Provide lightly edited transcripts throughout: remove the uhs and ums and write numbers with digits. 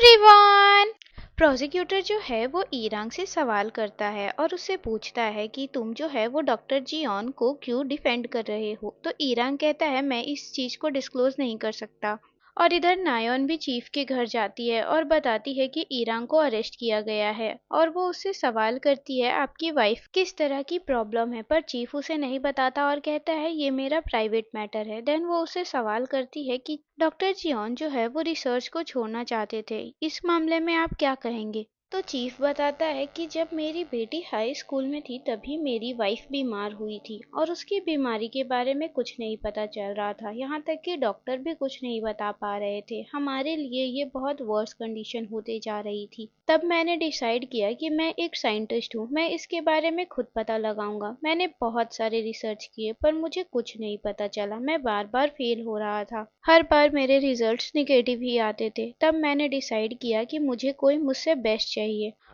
Everyone. Prosecutor जो है वो ईरान से सवाल करता है और उससे पूछता है कि तुम जो है वो डॉक्टर जियोन को क्यों डिफेंड कर रहे हो। तो ईरान कहता है मैं इस चीज को डिस्क्लोज नहीं कर सकता। और इधर नायोन भी चीफ के घर जाती है और बताती है कि ईरान को अरेस्ट किया गया है और वो उससे सवाल करती है आपकी वाइफ किस तरह की प्रॉब्लम है, पर चीफ उसे नहीं बताता और कहता है ये मेरा प्राइवेट मैटर है। देन वो उससे सवाल करती है कि डॉक्टर जियोन जो है वो रिसर्च को छोड़ना चाहते थे, इस मामले में आप क्या कहेंगे। तो चीफ बताता है कि जब मेरी बेटी हाई स्कूल में थी तभी मेरी वाइफ बीमार हुई थी और उसकी बीमारी के बारे में कुछ नहीं पता चल रहा था, यहाँ तक कि डॉक्टर भी कुछ नहीं बता पा रहे थे। हमारे लिए ये बहुत वर्स कंडीशन होते जा रही थी। तब मैंने डिसाइड किया कि मैं एक साइंटिस्ट हूँ, मैं इसके बारे में खुद पता लगाऊंगा। मैंने बहुत सारे रिसर्च किए पर मुझे कुछ नहीं पता चला, मैं बार बार फेल हो रहा था, हर बार मेरे रिजल्ट्स निगेटिव ही आते थे। तब मैंने डिसाइड किया कि मुझे कोई मुझसे बेस्ट चाहिए।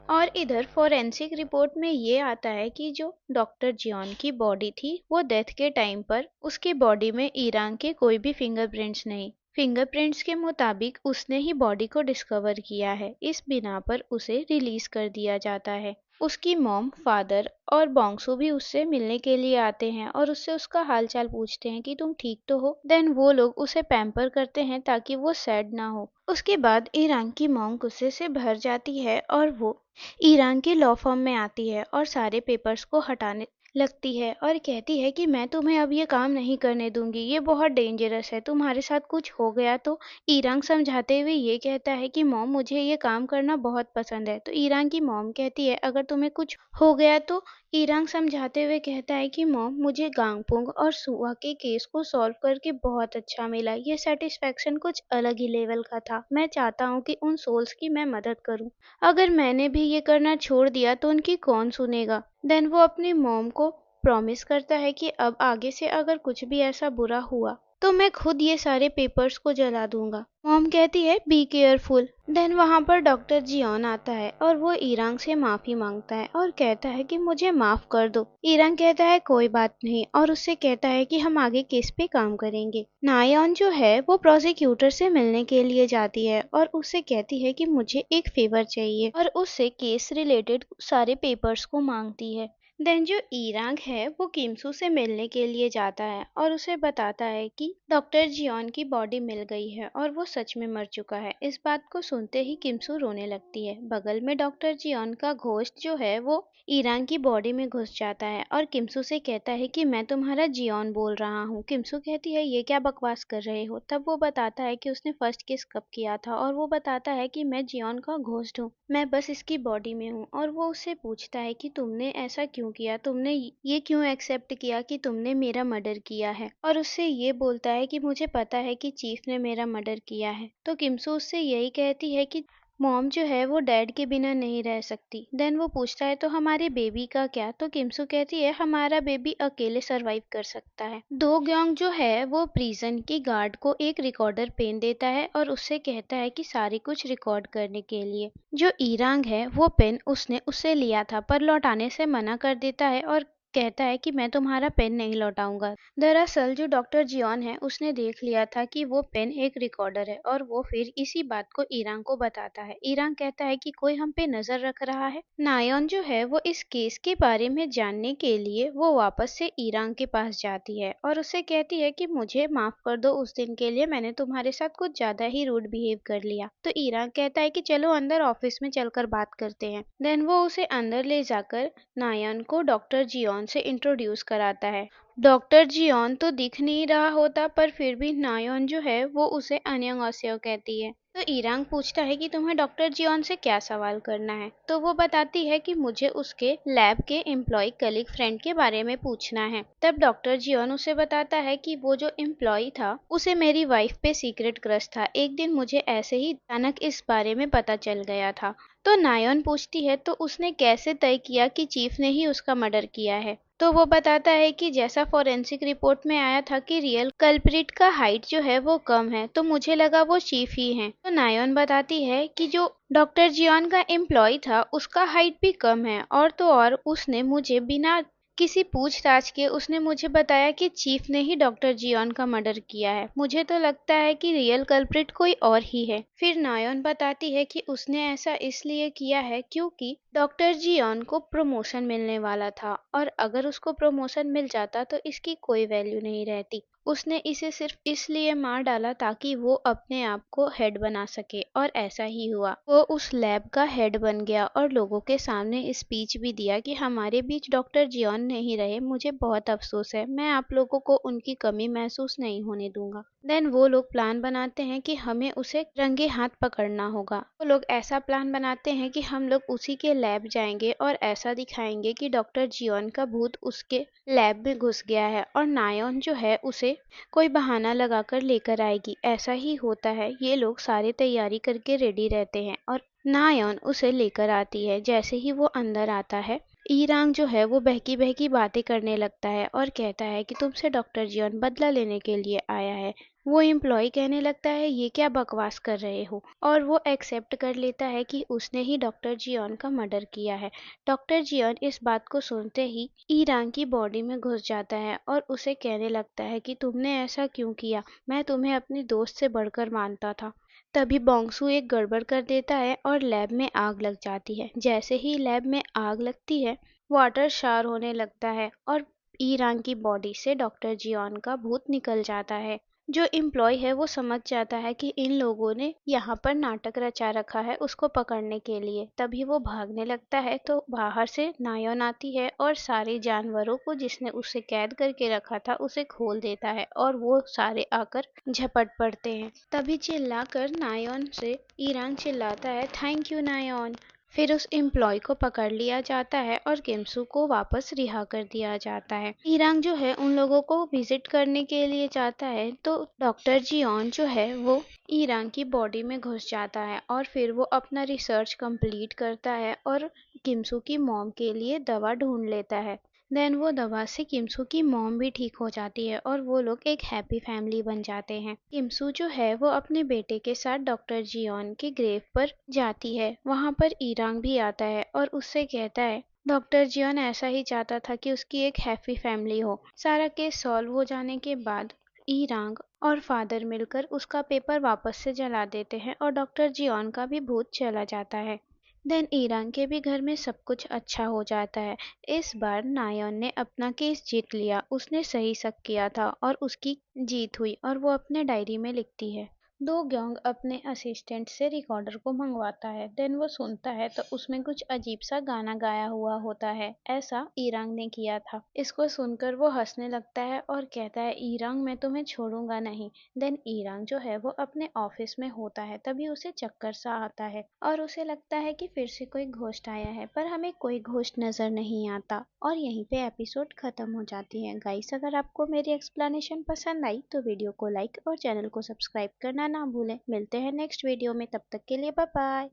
और इधर फोरेंसिक रिपोर्ट में ये आता है कि जो डॉक्टर जियोन की बॉडी थी वो डेथ के टाइम पर उसकी बॉडी में ईरान के कोई भी फिंगरप्रिंट्स नहीं। फिंगरप्रिंट्स के मुताबिक उसने ही बॉडी को डिस्कवर किया है, इस बिना पर उसे रिलीज कर दिया जाता है। उसकी मॉम, फादर और बोंगसू भी उससे मिलने के लिए आते हैं और उससे उसका हालचाल पूछते हैं कि तुम ठीक तो हो। देन वो लोग उसे पैम्पर करते हैं ताकि वो सैड ना हो। उसके बाद ईरान की मॉम गुस्से से भर जाती है और वो ईरान के लॉ फर्म में आती है और सारे पेपर्स को हटाने लगती है और कहती है कि मैं तुम्हें अब ये काम नहीं करने दूंगी, ये बहुत डेंजरस है, तुम्हारे साथ कुछ हो गया तो। ईरान समझाते हुए ये कहता है कि मॉम मुझे ये काम करना बहुत पसंद है। तो ईरान की मॉम कहती है अगर तुम्हें कुछ हो गया तो। ईरान समझाते हुए कहता है कि मॉम मुझे गांगपुंग और सुआ के केस को सॉल्व करके बहुत अच्छा मिला, ये सेटिस्फेक्शन कुछ अलग ही लेवल का था। मैं चाहता हूँ कि उन सोल्स की मैं मदद करूँ, अगर मैंने भी ये करना छोड़ दिया तो उनकी कौन सुनेगा। देन वो अपनी मॉम को प्रॉमिस करता है कि अब आगे से अगर कुछ भी ऐसा बुरा हुआ तो मैं खुद ये सारे पेपर्स को जला दूंगा। मॉम कहती है बी केयरफुल। देन वहां पर डॉक्टर जियोन आता है और वो ईरान से माफी मांगता है और कहता है कि मुझे माफ कर दो। ईरान कहता है कोई बात नहीं और उससे कहता है कि हम आगे केस पे काम करेंगे। नायोन जो है वो प्रोसिक्यूटर से मिलने के लिए जाती है और उससे कहती है कि मुझे एक फेवर चाहिए और उससे केस रिलेटेड सारे पेपर्स को मांगती है। देन जो ईरांग है वो किमसू से मिलने के लिए जाता है और उसे बताता है कि डॉक्टर जियोन की बॉडी मिल गई है और वो सच में मर चुका है। इस बात को सुनते ही किमसू रोने लगती है। बगल में डॉक्टर जियोन का घोस्ट जो है वो ईरान की बॉडी में घुस जाता है और किमसू से कहता है कि मैं तुम्हारा जियोन बोल रहा हूँ। किमसू कहती है ये क्या बकवास कर रहे हो। तब वो बताता है कि उसने फर्स्ट किस कब किया था और वो बताता है कि मैं जियोन का घोस्ट हूँ, मैं बस इसकी बॉडी में हूँ। और वो उससे पूछता है कि तुमने ऐसा क्यों किया, तुमने ये क्यों एक्सेप्ट किया कि तुमने मेरा मर्डर किया है। और उससे ये बोलता है कि मुझे पता है कि चीफ ने मेरा मर्डर किया है। तो किमसू उससे यही कहती है कि मॉम जो है वो डैड के बिना नहीं रह सकती। देन वो पूछता है तो हमारे बेबी का क्या। तो किमसू कहती है हमारा बेबी अकेले सरवाइव कर सकता है। दो ग्योंग जो है वो प्रिजन की गार्ड को एक रिकॉर्डर पेन देता है और उससे कहता है कि सारी कुछ रिकॉर्ड करने के लिए। जो ईरांग है वो पेन उसने उससे लिया था पर लौटाने से मना कर देता है और कहता है कि मैं तुम्हारा पेन नहीं लौटाऊंगा। दरअसल जो डॉक्टर जियोन है उसने देख लिया था कि वो पेन एक रिकॉर्डर है और वो फिर इसी बात को ईरान को बताता है। ईरान कहता है कि कोई हम पे नजर रख रहा है। नायोन जो है वो इस केस के बारे में जानने के लिए वो वापस से ईरान के पास जाती है और उससे कहती है कि मुझे माफ कर दो, उस दिन के लिए मैंने तुम्हारे साथ कुछ ज्यादा ही रूड बिहेव कर लिया। तो ईरान कहता है कि चलो अंदर ऑफिस में चलकर बात करते हैं। देन वो उसे अंदर ले जाकर नायन को डॉक्टर जियोन से इंट्रोड्यूस कराता है। डॉक्टर जियोन तो दिख नहीं रहा होता पर फिर भी नायोन जो है वो उसे अन्यंगोस्यो कहती है। तो ईरांग पूछता है कि तुम्हें डॉक्टर जियोन से क्या सवाल करना है। तो वो बताती है कि मुझे उसके लैब के एम्प्लॉय कलीग फ्रेंड के बारे में पूछना है। तब डॉक्टर जियोन उसे बताता है कि वो जो एम्प्लॉय था उसे मेरी वाइफ पे सीक्रेट क्रश था, एक दिन मुझे ऐसे ही अचानक इस बारे में पता चल गया था। तो नायोन पूछती है तो उसने कैसे तय किया कि चीफ ने ही उसका मर्डर किया है। तो वो बताता है कि जैसा फोरेंसिक रिपोर्ट में आया था कि रियल कल्प्रिट का हाइट जो है वो कम है, तो मुझे लगा वो चीफ ही है। तो नायोन बताती है कि जो डॉक्टर जियोन का एम्प्लॉय था उसका हाइट भी कम है और तो और उसने मुझे बिना किसी पूछताछ के उसने मुझे बताया कि चीफ ने ही डॉक्टर जियोन का मर्डर किया है। मुझे तो लगता है कि रियल कल्प्रिट कोई और ही है। फिर नायोन बताती है कि उसने ऐसा इसलिए किया है क्योंकि डॉक्टर जियोन को प्रमोशन मिलने वाला था और अगर उसको प्रमोशन मिल जाता तो इसकी कोई वैल्यू नहीं रहती। उसने इसे सिर्फ इसलिए मार डाला ताकि वो अपने आप को हेड बना सके और ऐसा ही हुआ। वो उस लैब का हेड बन गया और लोगों के सामने स्पीच भी दिया कि हमारे बीच डॉक्टर जियोन नहीं रहे, मुझे बहुत अफसोस है, मैं आप लोगों को उनकी कमी महसूस नहीं होने दूंगा। देन वो लोग प्लान बनाते हैं कि हमें उसे रंगे हाथ पकड़ना होगा। वो लोग ऐसा प्लान बनाते हैं कि हम लोग उसी के लैब जाएंगे और ऐसा दिखाएंगे कि डॉक्टर जियोन का भूत उसके लैब में घुस गया है और नायोन जो है उसे कोई बहाना लगाकर लेकर आएगी। ऐसा ही होता है, ये लोग सारी तैयारी करके रेडी रहते हैं और नायोन उसे लेकर आती है। जैसे ही वो अंदर आता है, ईरांग जो है वो बहकी बहकी बातें करने लगता है और कहता है कि तुमसे डॉक्टर जियोन बदला लेने के लिए आया है। वो एम्प्लॉय कहने लगता है ये क्या बकवास कर रहे हो, और वो एक्सेप्ट कर लेता है कि उसने ही डॉक्टर जियोन का मर्डर किया है। डॉक्टर जियोन इस बात को सुनते ही ईरान की बॉडी में घुस जाता है और उसे कहने लगता है कि तुमने ऐसा क्यों किया, मैं तुम्हें अपनी दोस्त से बढ़कर मानता था। तभी बोंगसू एक गड़बड़ कर देता है और लैब में आग लग जाती है। जैसे ही लैब में आग लगती है, वाटर शावर होने लगता है और ईरान की बॉडी से डॉक्टर जियोन का भूत निकल जाता है। जो एम्प्लॉय है वो समझ जाता है कि इन लोगों ने यहाँ पर नाटक रचा रखा है उसको पकड़ने के लिए। तभी वो भागने लगता है तो बाहर से नायोन आती है और सारे जानवरों को जिसने उसे कैद करके रखा था उसे खोल देता है और वो सारे आकर झपट पड़ते हैं। तभी चिल्लाकर नायोन से ईरान चिल्लाता है, थैंक यू नायोन। फिर उस एम्प्लॉय को पकड़ लिया जाता है और किमसू को वापस रिहा कर दिया जाता है। ईरांग जो है उन लोगों को विजिट करने के लिए जाता है तो डॉक्टर जियोन जो है वो ईरांग की बॉडी में घुस जाता है और फिर वो अपना रिसर्च कंप्लीट करता है और किमसू की मॉम के लिए दवा ढूंढ लेता है। देन वो दवा से किमसू की मॉम भी ठीक हो जाती है और वो लोग एक हैप्पी फैमिली बन जाते हैं। किमसू जो है वो अपने बेटे के साथ डॉक्टर जियोन के ग्रेव पर जाती है। वहां पर ईरांग भी आता है और उससे कहता है डॉक्टर जियोन ऐसा ही चाहता था कि उसकी एक हैप्पी फैमिली हो। सारा केस सॉल्व हो जाने के बाद ईरांग और फादर मिलकर उसका पेपर वापस से जला देते हैं और डॉक्टर जियोन का भी भूत चला जाता है। देन ईरान के भी घर में सब कुछ अच्छा हो जाता है। इस बार नायोन ने अपना केस जीत लिया, उसने सही शक किया था और उसकी जीत हुई और वो अपने डायरी में लिखती है। दो ग्योंग अपने असिस्टेंट से रिकॉर्डर को मंगवाता है। देन वो सुनता है तो उसमें कुछ अजीब सा गाना गाया हुआ होता है। ऐसा ईरांग ने किया था। इसको सुनकर वो हंसने लगता है और कहता है, ईरांग मैं तुम्हें छोड़ूंगा नहीं। देन ईरांग जो है वो अपने ऑफिस में होता है, तभी उसे चक्कर सा आता है और उसे लगता है कि फिर से कोई घोस्ट आया है, पर हमें कोई घोस्ट नजर नहीं आता। और यहीं पे एपिसोड खत्म हो जाती है। गाइस, अगर आपको मेरी एक्सप्लेनेशन पसंद आई तो वीडियो को लाइक और चैनल को सब्सक्राइब करना ना भूलें। मिलते हैं नेक्स्ट वीडियो में, तब तक के लिए बाय बाय।